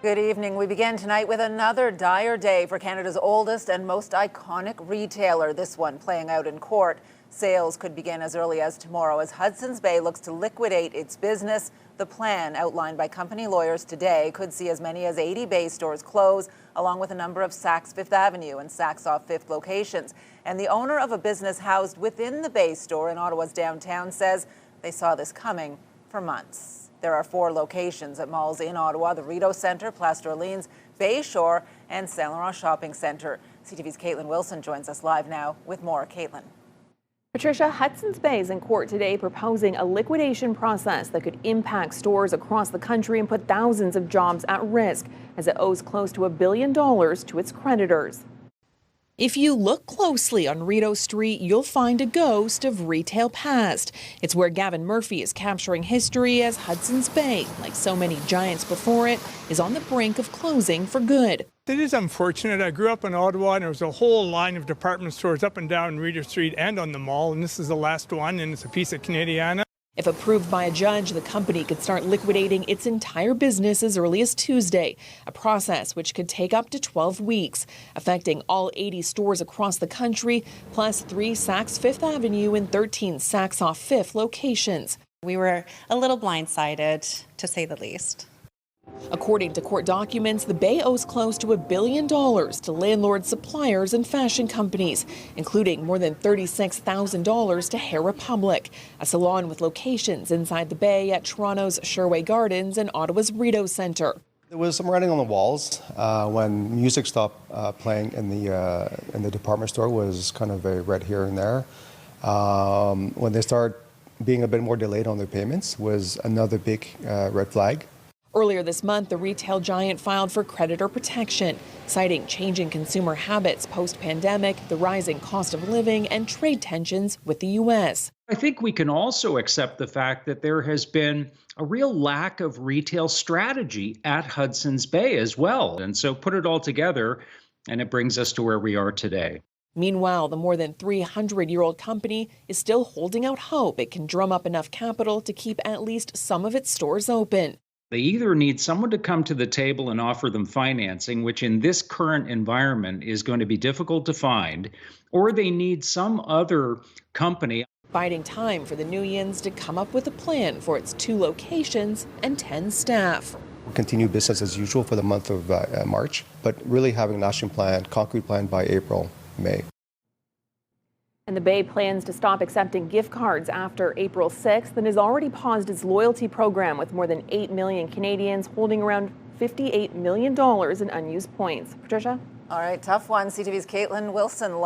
Good evening. We begin tonight with another dire day for Canada's oldest and most iconic retailer. This one playing out in court. Sales could begin as early as tomorrow as Hudson's Bay looks to liquidate its business. The plan outlined by company lawyers today could see as many as 80 Bay stores close, along with a number of Saks Fifth Avenue and Saks Off Fifth locations. And the owner of a business housed within the Bay store in Ottawa's downtown says they saw this coming for months. There are 4 locations at malls in Ottawa: the Rideau Centre, Place d'Orleans, Bayshore, and Saint Laurent Shopping Centre. CTV's Katelyn Wilson joins us live now with more. Katelyn. Patricia, Hudson's Bay is in court today proposing a liquidation process that could impact stores across the country and put thousands of jobs at risk as it owes close to $1 billion to its creditors. If you look closely on Rideau Street, you'll find a ghost of retail past. It's where Gavin Murphy is capturing history as Hudson's Bay, like so many giants before it, is on the brink of closing for good. It is unfortunate. I grew up in Ottawa and there was a whole line of department stores up and down Rideau Street and on the mall, and this is the last one, and it's a piece of Canadiana. If approved by a judge, the company could start liquidating its entire business as early as Tuesday, a process which could take up to 12 weeks, affecting all 80 stores across the country, plus 3 Saks Fifth Avenue and 13 Saks Off Fifth locations. We were a little blindsided, to say the least. According to court documents, the Bay owes close to $1 billion to landlords, suppliers, and fashion companies, including more than $36,000 to Hair Republic, a salon with locations inside the Bay at Toronto's Sherway Gardens and Ottawa's Rideau Centre. There was some writing on the walls when music stopped playing in the department store. Was kind of a red here and there. When they started being a bit more delayed on their payments was another big red flag. Earlier this month, the retail giant filed for creditor protection, citing changing consumer habits post-pandemic, the rising cost of living, and trade tensions with the U.S. I think we can also accept the fact that there has been a real lack of retail strategy at Hudson's Bay as well. And so put it all together, and it brings us to where we are today. Meanwhile, the more than 300-year-old company is still holding out hope it can drum up enough capital to keep at least some of its stores open. They either need someone to come to the table and offer them financing, which in this current environment is going to be difficult to find, or they need some other company. Biding time for the Nuyens to come up with a plan for its 2 locations and 10 staff. We'll continue business as usual for the month of March, but really having an action plan, concrete plan by April, May. And the Bay plans to stop accepting gift cards after April 6th and has already paused its loyalty program with more than 8 million Canadians holding around $58 million in unused points. Patricia? All right, tough one. CTV's Katelyn Wilson.